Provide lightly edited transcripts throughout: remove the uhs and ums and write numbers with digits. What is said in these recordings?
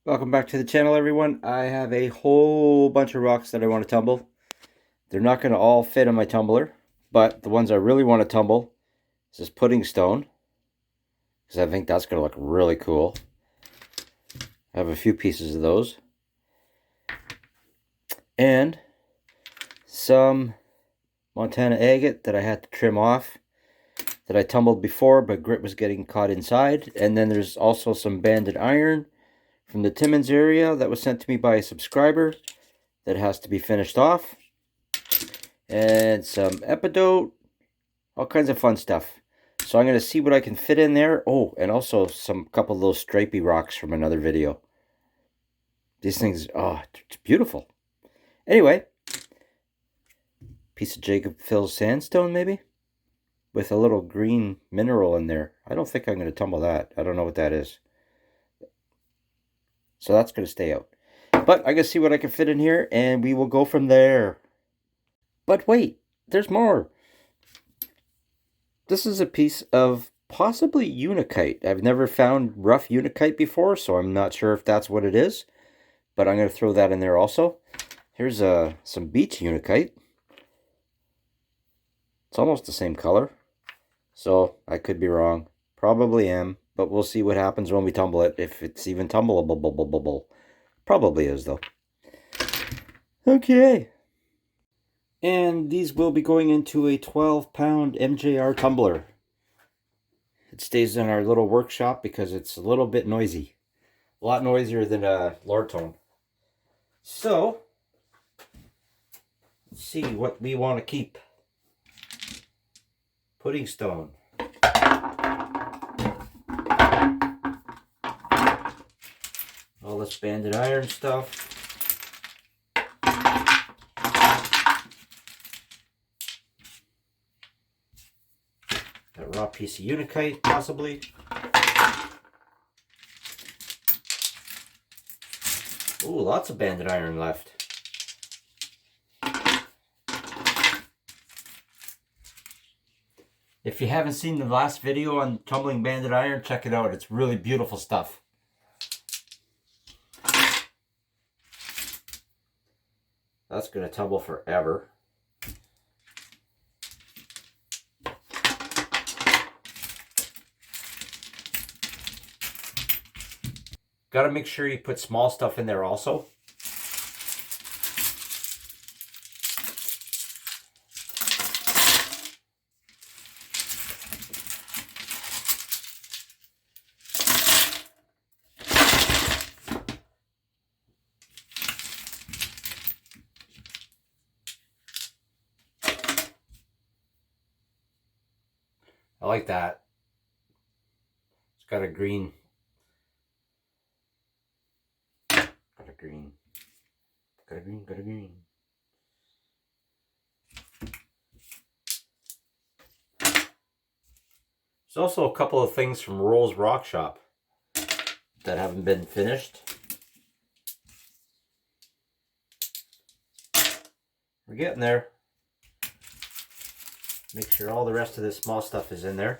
Welcome back to the channel, everyone. I have a whole bunch of rocks that I want to tumble. They're not going to all fit in my tumbler, but the ones I really want to tumble is this Puddingstone, because I think that's going to look really cool. I have a few pieces of those. And some Montana agate that I had to trim off that I tumbled before, but grit was getting caught inside. And then there's also some banded iron from the Timmins area that was sent to me by a subscriber that has to be finished off. And some epidote, all kinds of fun stuff. So I'm going to see what I can fit in there. Oh, and also some couple of those stripy rocks from another video. These things, oh, it's beautiful. Anyway, piece of Jacob Phil's sandstone maybe? With a little green mineral in there. I don't think I'm going to tumble that. I don't know what that is. So that's going to stay out. But I'm going to see what I can fit in here, and we will go from there. But wait, there's more. This is a piece of possibly unakite. I've never found rough unakite before, so I'm not sure if that's what it is. But I'm going to throw that in there also. Here's some beach unakite. It's almost the same color. So I could be wrong. Probably am. But we'll see what happens when we tumble it. If it's even tumbleable. Probably is, though. Okay. And these will be going into a 12-pound MJR tumbler. It stays in our little workshop because it's a little bit noisy. A lot noisier than a Lortone. So, let's see what we want to keep. Puddingstone. All this banded iron stuff. That raw piece of unakite, possibly. Ooh, lots of banded iron left. If you haven't seen the last video on tumbling banded iron, check it out. It's really beautiful stuff. That's going to tumble forever. Got to make sure you put small stuff in there also. I like that. It's got a green. Got a green. Got a green. Got a green. There's also a couple of things from Roll's Rock Shop that haven't been finished. We're getting there. Make sure all the rest of this small stuff is in there.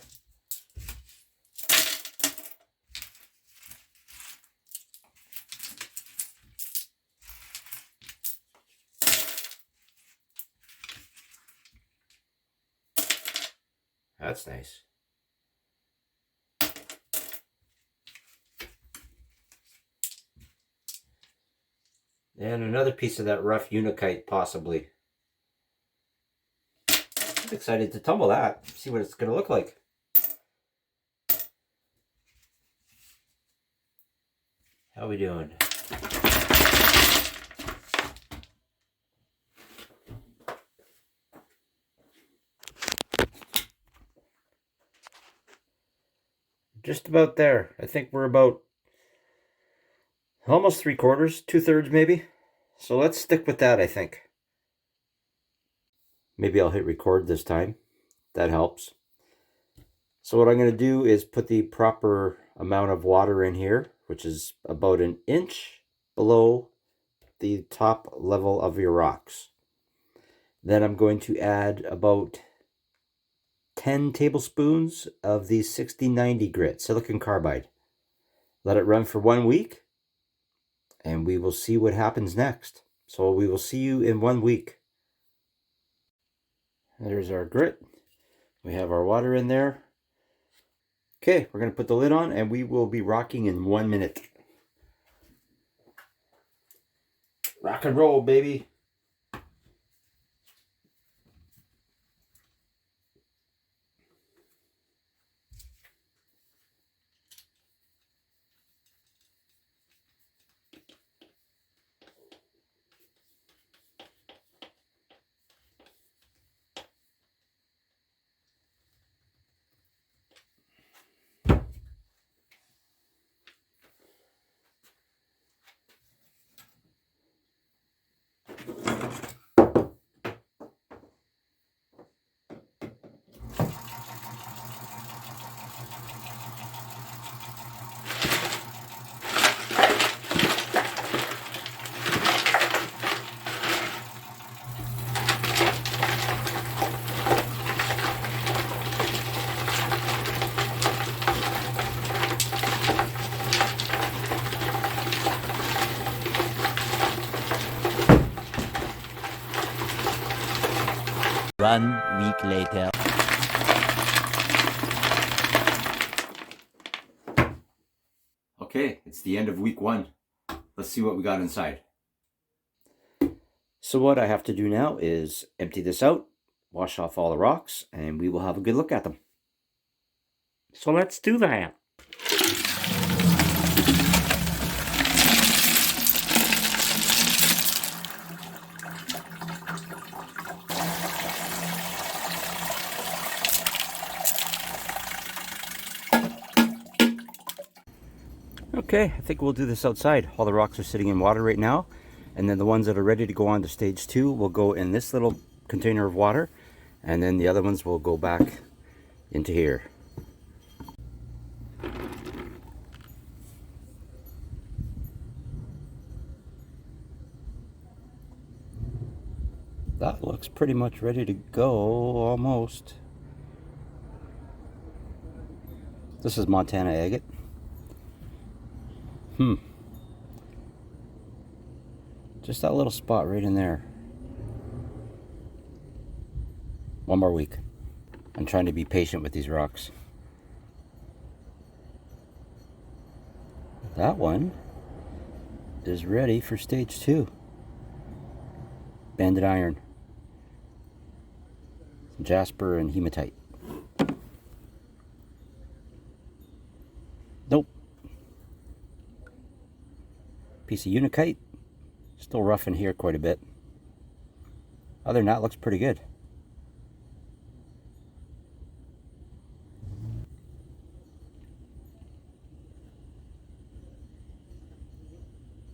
That's nice. And another piece of that rough unakite, possibly. I'm excited to tumble that. See what it's going to look like. How we doing? Just about there. I think we're about almost 3/4, 2/3 maybe. So let's stick with that, I think. Maybe I'll hit record this time. That helps. So what I'm going to do is put the proper amount of water in here, which is about an inch below the top level of your rocks. Then I'm going to add about 10 tablespoons of the 6090 grit, silicon carbide. Let it run for 1 week. and we will see what happens next. So we will see you in 1 week. There's our grit. We have our water in there. Okay, we're going to put the lid on and we will be rocking in 1 minute. Rock and roll, baby. One week later. Okay, it's the end of week 1. Let's see what we got inside. So what I have to do now is empty this out, wash off all the rocks, and we will have a good look at them. So let's do that. Okay, I think we'll do this outside. All the rocks are sitting in water right now, and then the ones that are ready to go on to stage 2 will go in this little container of water, and then the other ones will go back into here. That looks pretty much ready to go, almost. This is Montana agate. Just that little spot right in there. 1 more week. I'm trying to be patient with these rocks. That one is ready for stage 2. Banded iron, jasper, and hematite. Nope. Piece of unakite. Still rough in here quite a bit. Other than that, looks pretty good.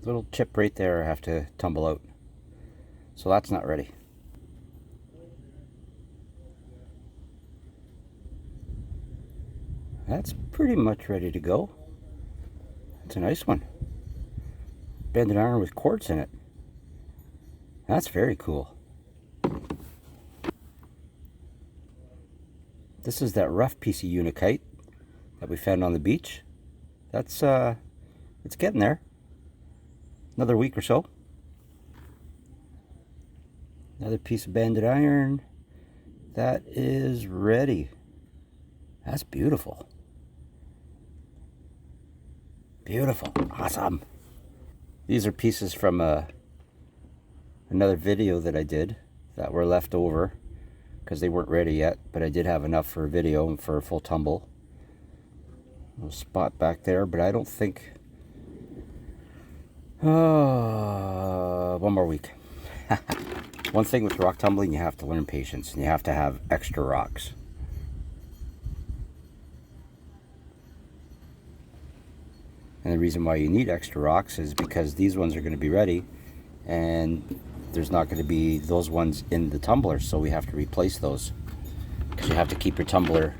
Little chip right there I have to tumble out. So that's not ready. That's pretty much ready to go. It's a nice one. Banded iron with quartz in it. That's very cool. This is that rough piece of unakite that we found on the beach. That's it's getting there. Another week or so. Another piece of banded iron. That is ready. That's beautiful. Beautiful. Awesome. These are pieces from another video that I did that were left over because they weren't ready yet, but I did have enough for a video and for a full tumble. A little spot back there, but I don't think... 1 more week. One thing with rock tumbling, you have to learn patience, and you have to have extra rocks. And the reason why you need extra rocks is because these ones are going to be ready, and there's not going to be those ones in the tumbler, so we have to replace those. Because you have to keep your tumbler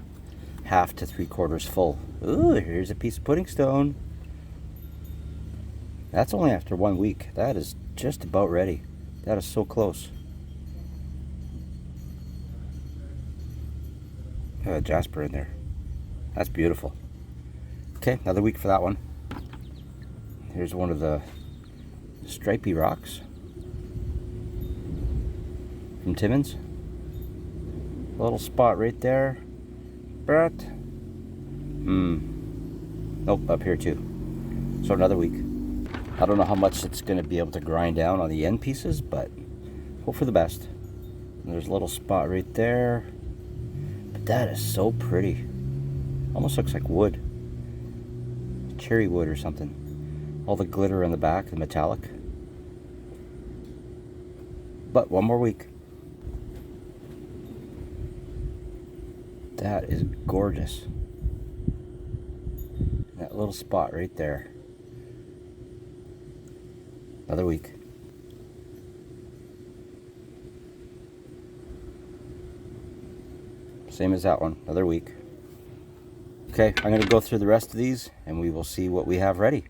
1/2 to 3/4 full. Ooh, here's a piece of puddingstone. That's only after 1 week. That is just about ready. That is so close. Jasper in there. That's beautiful. Okay, another week for that one. Here's one of the stripy rocks from Timmins. A little spot right there. But nope, up here too. So another week. I don't know how much it's going to be able to grind down on the end pieces, but hope for the best. And there's a little spot right there. But that is so pretty. Almost looks like wood. Cherry wood or something. All the glitter on the back, the metallic. But one more week. That is gorgeous. That little spot right there. Another week. Same as that one, another week. Okay, I'm going to go through the rest of these and we will see what we have ready.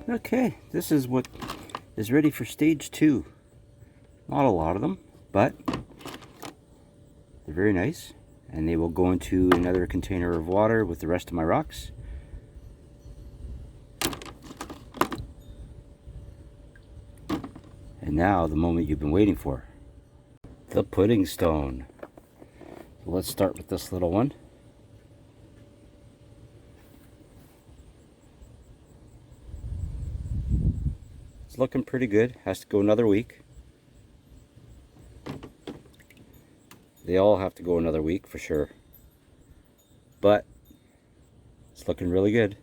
Okay, this is what is ready for stage 2. Not a lot of them, but they're very nice. And they will go into another container of water with the rest of my rocks. And now, the moment you've been waiting for. The Puddingstone. So let's start with this little one. Looking pretty good. Has to go another week. They all have to go another week for sure, but it's looking really good.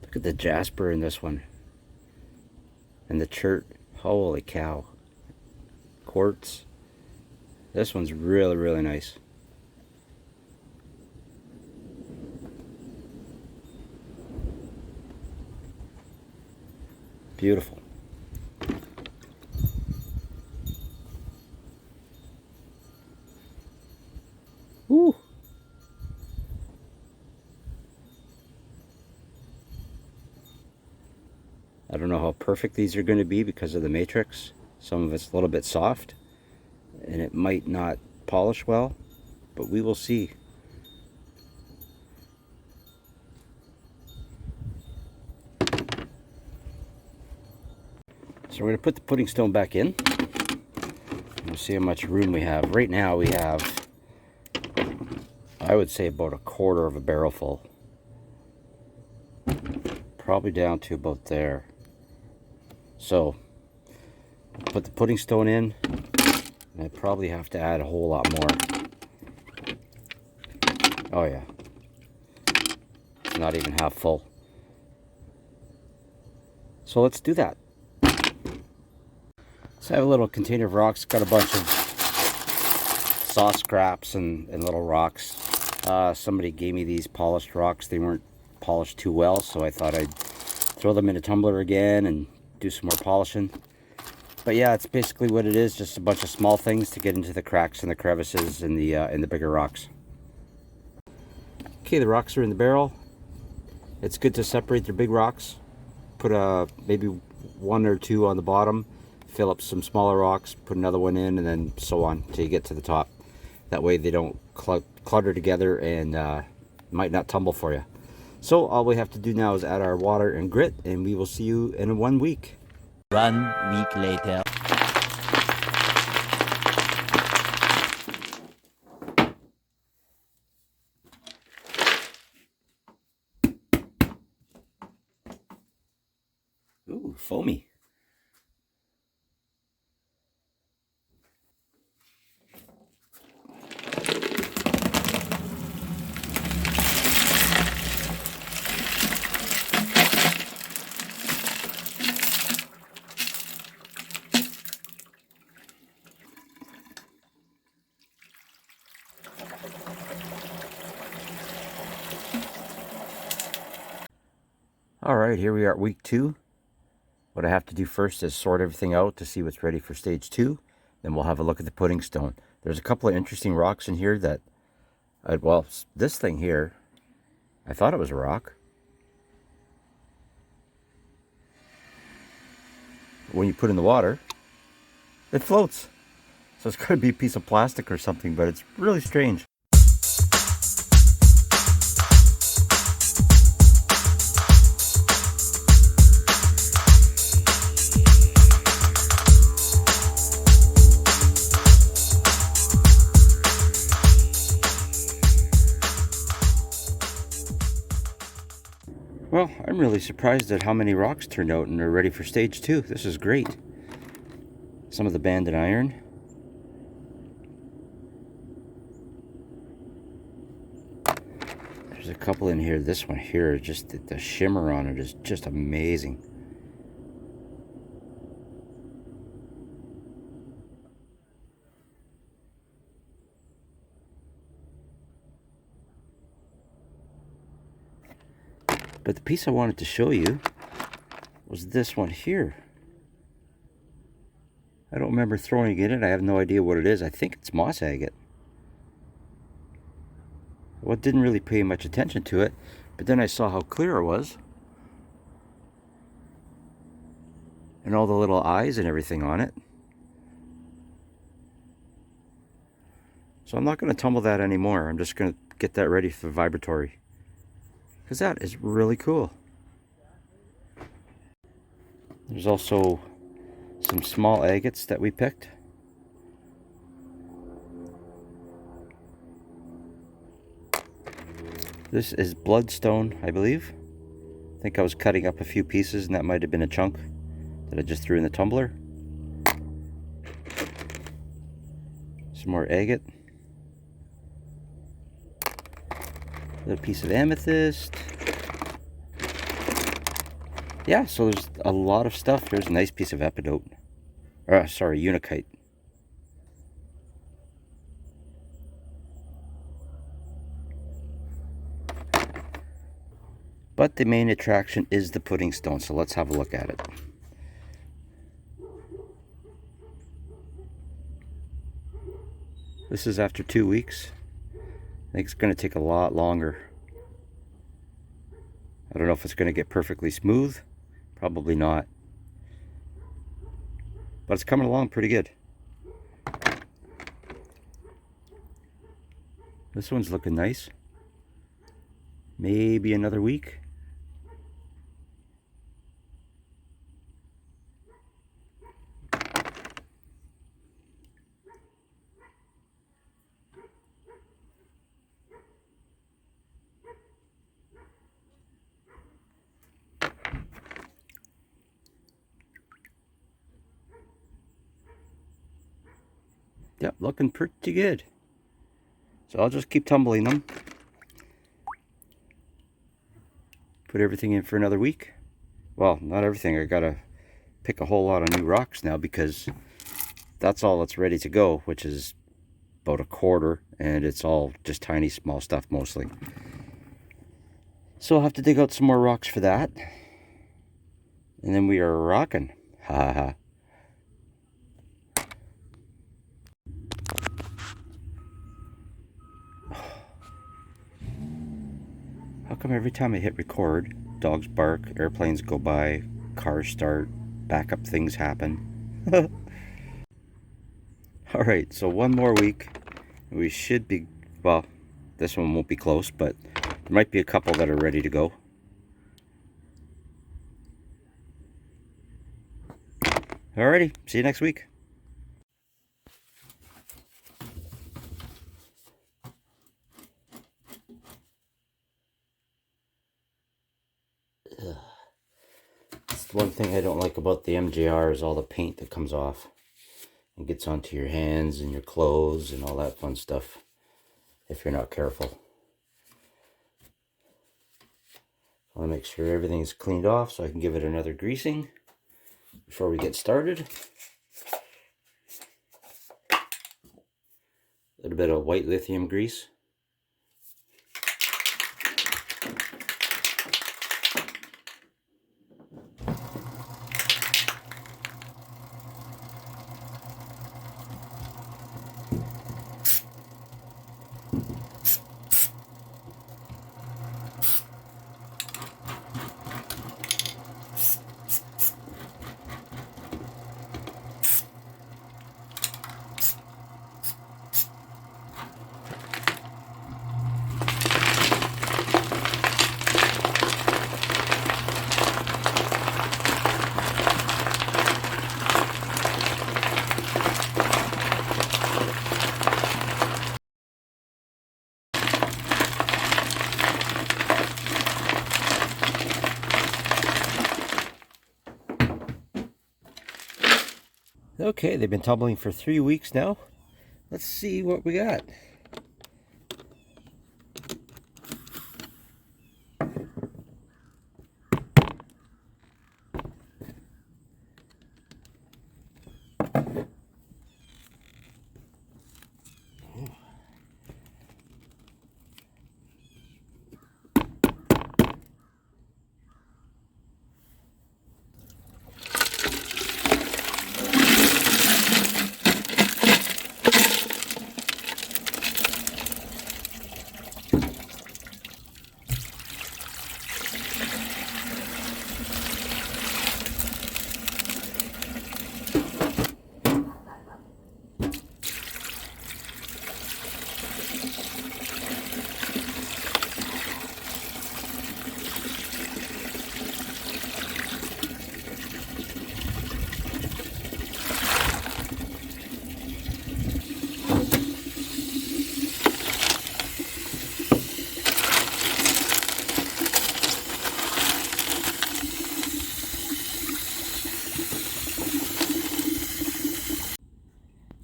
Look at the jasper in this one and the chert. Holy cow. Quartz. This one's really nice. Beautiful. Woo. I don't know how perfect these are going to be because of the matrix. Some of it's a little bit soft and it might not polish well, but we will see. So we're going to put the Puddingstone back in. We'll see how much room we have. Right now we have, I would say, about 1/4 of a barrel full. Probably down to about there. So, put the Puddingstone in. And I probably have to add a whole lot more. Oh yeah. It's not even half full. So let's do that. So I have a little container of rocks, got a bunch of saw scraps and little rocks. Somebody gave me these polished rocks. They weren't polished too well, so I thought I'd throw them in a tumbler again and do some more polishing. But yeah, it's basically what it is, just a bunch of small things to get into the cracks and the crevices in the bigger rocks. Okay, the rocks are in the barrel. It's good to separate the big rocks. Put maybe 1 or 2 on the bottom. Fill up some smaller rocks, put another one in, and then so on till you get to the top. That way they don't clutter together and might not tumble for you. So all we have to do now is add our water and grit, and we will see you in 1 week. 1 week later. Ooh, foamy. Alright, here we are at week 2. What I have to do first is sort everything out to see what's ready for stage 2. Then we'll have a look at the Puddingstone. There's a couple of interesting rocks in here that, well, this thing here, I thought it was a rock. When you put it in the water, it floats. So it's got to be a piece of plastic or something, but it's really strange. Well, I'm really surprised at how many rocks turned out and are ready for stage 2. This is great. Some of the banded iron. There's a couple in here. This one here, just the shimmer on it is just amazing. But the piece I wanted to show you was this one here. I don't remember throwing it in. I have no idea what it is. I think it's moss agate. Well, didn't really pay much attention to it, but then I saw how clear it was. And all the little eyes and everything on it. So I'm not going to tumble that anymore. I'm just going to get that ready for vibratory. Because that is really cool. There's also some small agates that we picked. This is bloodstone, I believe. I think I was cutting up a few pieces and that might have been a chunk that I just threw in the tumbler. Some more agate. A little piece of amethyst. Yeah, so there's a lot of stuff. There's a nice piece of epidote. Sorry, unakite. But the main attraction is the Puddingstone, so let's have a look at it. This is after 2 weeks. I think it's going to take a lot longer. I don't know if it's going to get perfectly smooth. Probably not. But it's coming along pretty good. This one's looking nice. Maybe another week. Yep, looking pretty good. So I'll just keep tumbling them. Put everything in for another week. Well, not everything. I gotta pick a whole lot of new rocks now because that's all that's ready to go, which is about a quarter, and it's all just tiny, small stuff mostly. So I'll have to dig out some more rocks for that. And then we are rocking. Ha ha ha. How come every time I hit record, dogs bark, airplanes go by, cars start, backup things happen? Alright, so one more week. We should be, well, this one won't be close, but there might be a couple that are ready to go. Alrighty, see you next week. That's one thing I don't like about the MJR is all the paint that comes off and gets onto your hands and your clothes and all that fun stuff if you're not careful. I want to make sure everything is cleaned off so I can give it another greasing before we get started. A little bit of white lithium grease. Okay, they've been tumbling for 3 weeks now. Let's see what we got.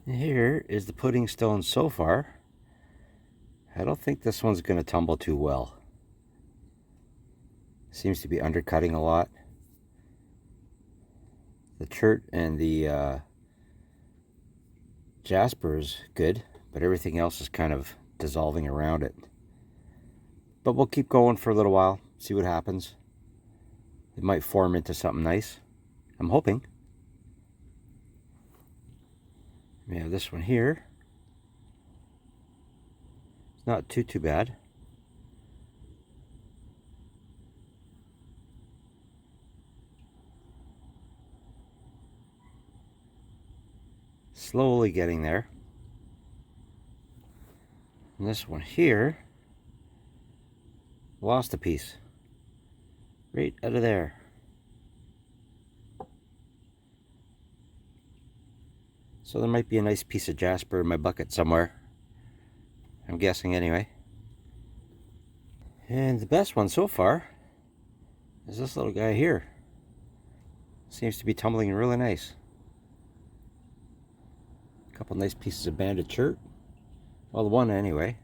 Here is the Puddingstone so far. I don't think this one's going to tumble too well. Seems to be undercutting a lot. The chert and the jasper is good, but everything else is kind of dissolving around it. But we'll keep going for a little while, see what happens. It might form into something nice. I'm hoping. We have this one here. It's not too bad. Slowly getting there. And this one here lost a piece right out of there. So there might be a nice piece of jasper in my bucket somewhere. I'm guessing anyway. And the best one so far is this little guy here. Seems to be tumbling really nice. A couple nice pieces of banded chert. Well, one anyway.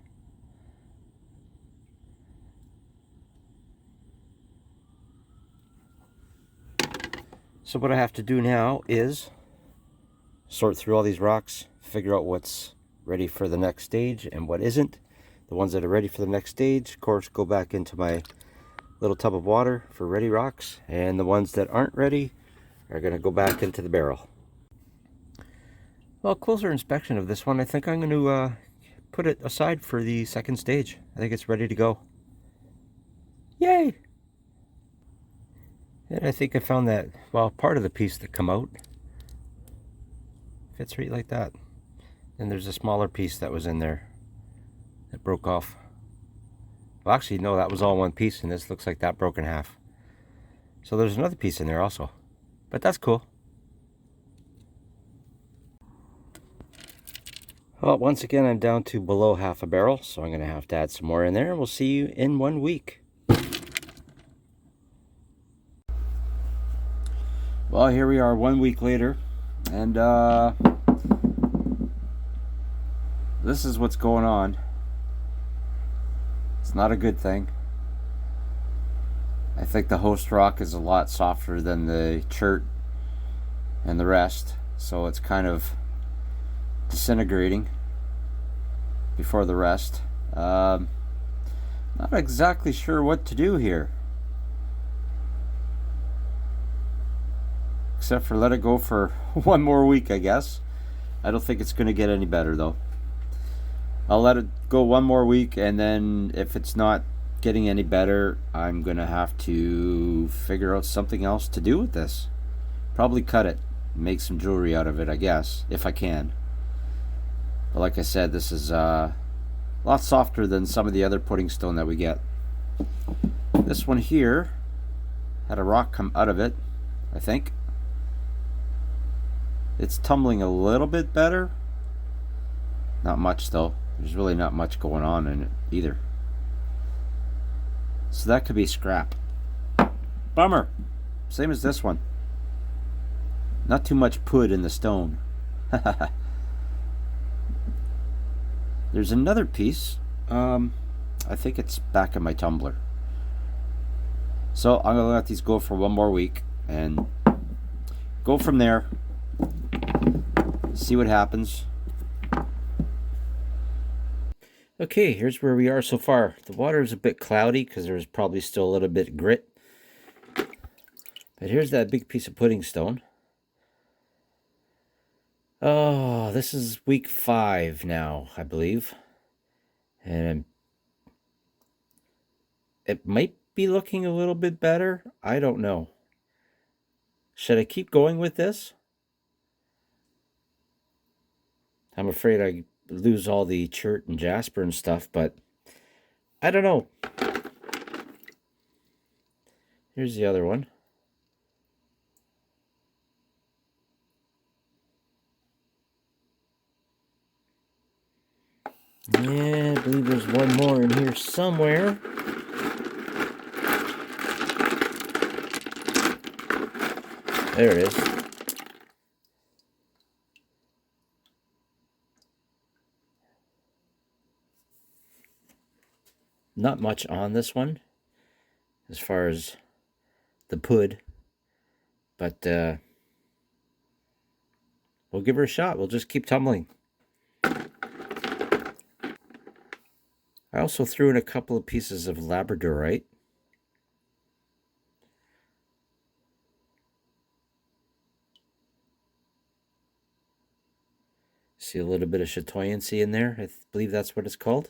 So what I have to do now is sort through all these rocks, figure out what's ready for the next stage and what isn't. The ones that are ready for the next stage, of course, go back into my little tub of water for ready rocks, and the ones that aren't ready are going to go back into the barrel. Well, closer inspection of this one, I think I'm going to put it aside for the second stage. I think it's ready to go. Yay! And I think I found that, well, part of the piece that come out fits right like that. And there's a smaller piece that was in there that broke off. Well, actually, no, that was all one piece, and this looks like that broke in half. So there's another piece in there also. But that's cool. Well, once again, I'm down to below half a barrel, so I'm going to have to add some more in there, and we'll see you in 1 week. Well, here we are 1 week later, and this is what's going on. It's not a good thing. I think the host rock is a lot softer than the chert and the rest, so it's kind of disintegrating before the rest. Not exactly sure what to do here, except for let it go for 1 more week, I guess. I don't think it's going to get any better though. I'll let it go 1 more week, and then if it's not getting any better, I'm going to have to figure out something else to do with this. Probably cut it, make some jewelry out of it, I guess, if I can. But like I said, this is a lot softer than some of the other Puddingstone that we get. This one here had a rock come out of it, I think. It's tumbling a little bit better. Not much though. There's really not much going on in it either. So that could be scrap. Bummer. Same as this one. Not too much pud in the stone. There's another piece. I think it's back in my tumbler. So I'm gonna let these go for one more week and go from there. See what happens. Okay, here's where we are so far. The water is a bit cloudy because there's probably still a little bit of grit. But here's that big piece of Puddingstone. Oh, this is week 5 now, I believe. And it might be looking a little bit better. I don't know. Should I keep going with this? I'm afraid I lose all the chert and jasper and stuff, but I don't know. Here's the other one. Yeah, I believe there's one more in here somewhere. There it is. Not much on this one as far as the pud, but we'll give her a shot. We'll just keep tumbling. I also threw in a couple of pieces of labradorite. See a little bit of chatoyancy in there. I believe that's what it's called.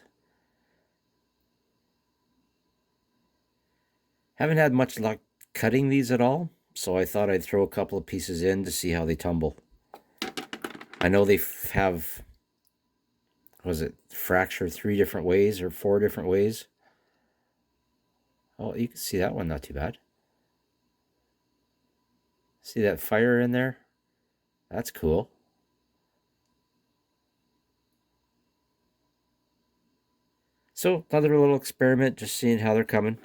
Haven't had much luck cutting these at all, so I thought I'd throw a couple of pieces in to see how they tumble. I know they have, was it fracture 3 different ways or 4 different ways? Oh, you can see that one not too bad. See that fire in there? That's cool. So another little experiment, just seeing how they're coming.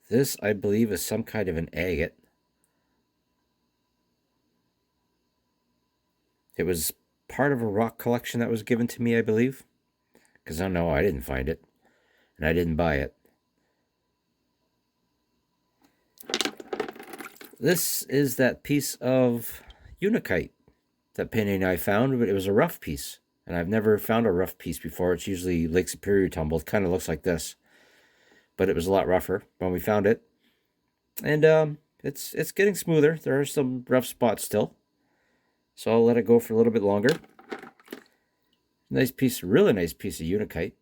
This, I believe, is some kind of an agate. It was part of a rock collection that was given to me, I believe. Because I know I didn't find it. And I didn't buy it. This is that piece of unakite that Penny and I found, but it was a rough piece. And I've never found a rough piece before. It's usually Lake Superior tumble. It kind of looks like this. But it was a lot rougher when we found it. And it's getting smoother. There are some rough spots still. So I'll let it go for a little bit longer. Nice piece, really nice piece of unakite.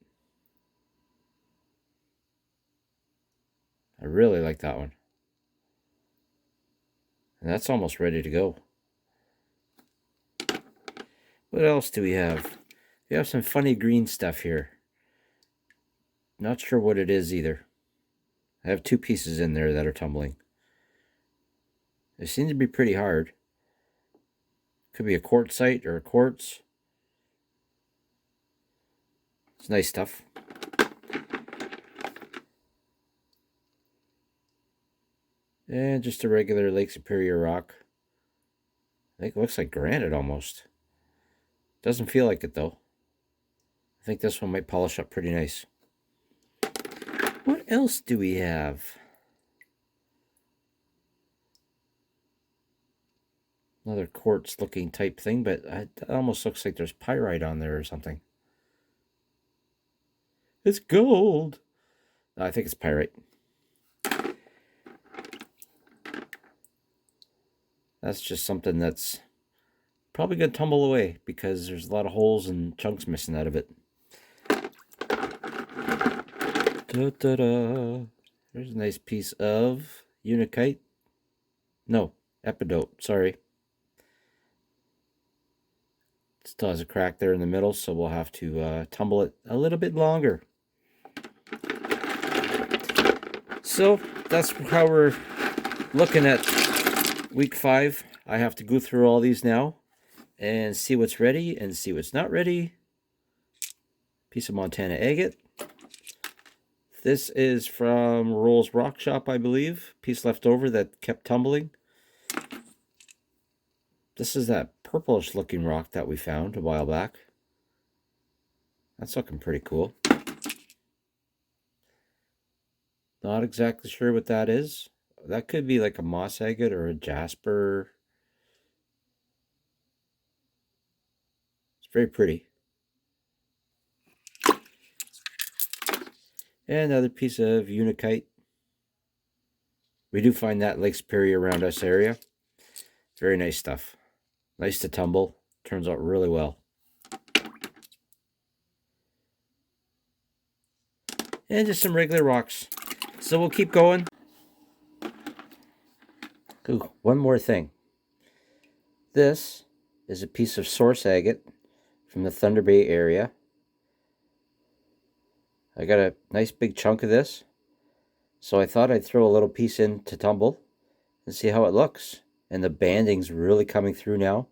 I really like that one. And that's almost ready to go. What else do we have? We have some funny green stuff here. Not sure what it is either. I have 2 pieces in there that are tumbling. They seem to be pretty hard. Could be a quartzite or a quartz. It's nice stuff. And just a regular Lake Superior rock. I think it looks like granite almost. Doesn't feel like it though. I think this one might polish up pretty nice. What else do we have? Another quartz looking type thing, but it almost looks like there's pyrite on there or something. It's gold. No, I think it's pyrite. That's just something that's probably going to tumble away because there's a lot of holes and chunks missing out of it. Da-da-da. There's a nice piece of unakite. No, epidote, sorry. Still has a crack there in the middle, so we'll have to tumble it a little bit longer. So that's how we're looking at week 5. I have to go through all these now and see what's ready and see what's not ready. Piece of Montana agate. This is from Roll's Rock Shop, I believe. Piece left over that kept tumbling. This is that purplish looking rock that we found a while back. That's looking pretty cool. Not exactly sure what that is. That could be like a moss agate or a jasper. It's very pretty. And another piece of unikite. We do find that Lake Superior around us area. Very nice stuff. Nice to tumble. Turns out really well. And just some regular rocks. So we'll keep going. Ooh, one more thing. This is a piece of source agate from the Thunder Bay area. I got a nice big chunk of this. So I thought I'd throw a little piece in to tumble and see how it looks. And the banding's really coming through now.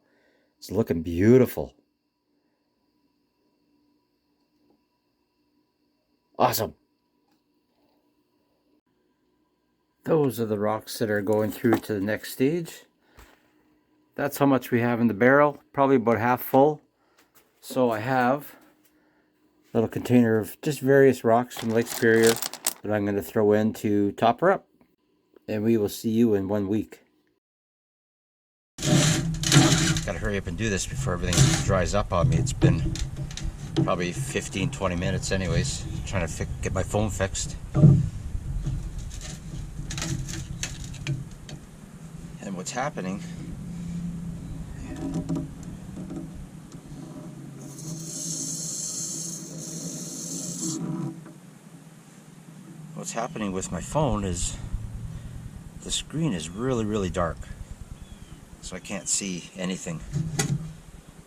It's looking beautiful. Awesome. Those are the rocks that are going through to the next stage. That's how much we have in the barrel. Probably about half full. So I have a little container of just various rocks from Lake Superior that I'm going to throw in to top her up. And we will see you in 1 week. Gotta hurry up and do this before everything dries up on me. It's been probably 15-20 minutes anyways, trying to get my phone fixed. And what's happening with my phone is the screen is really dark, so I can't see anything.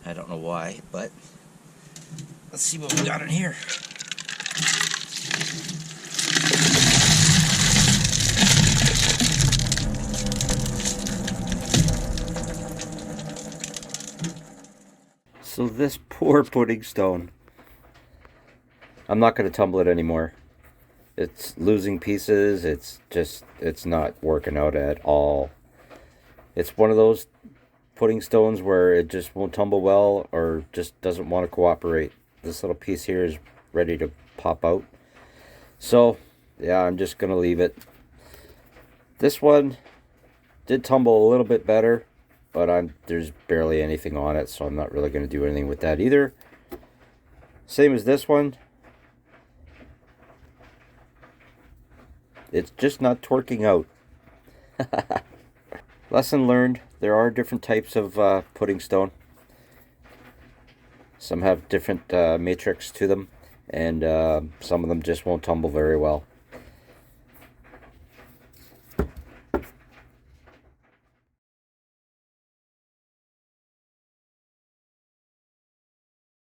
I don't know why, but let's see what we got in here. So this poor Puddingstone, I'm not going to tumble it anymore. It's losing pieces. It's not working out at all. It's one of those Puddingstones where it just won't tumble well or just doesn't want to cooperate. This little piece here is ready to pop out. So, yeah, I'm just going to leave it. This one did tumble a little bit better, but there's barely anything on it, so I'm not really going to do anything with that either. Same as this one. It's just not torquing out. Lesson learned. There are different types of Puddingstone. Some have different matrix to them, and some of them just won't tumble very well.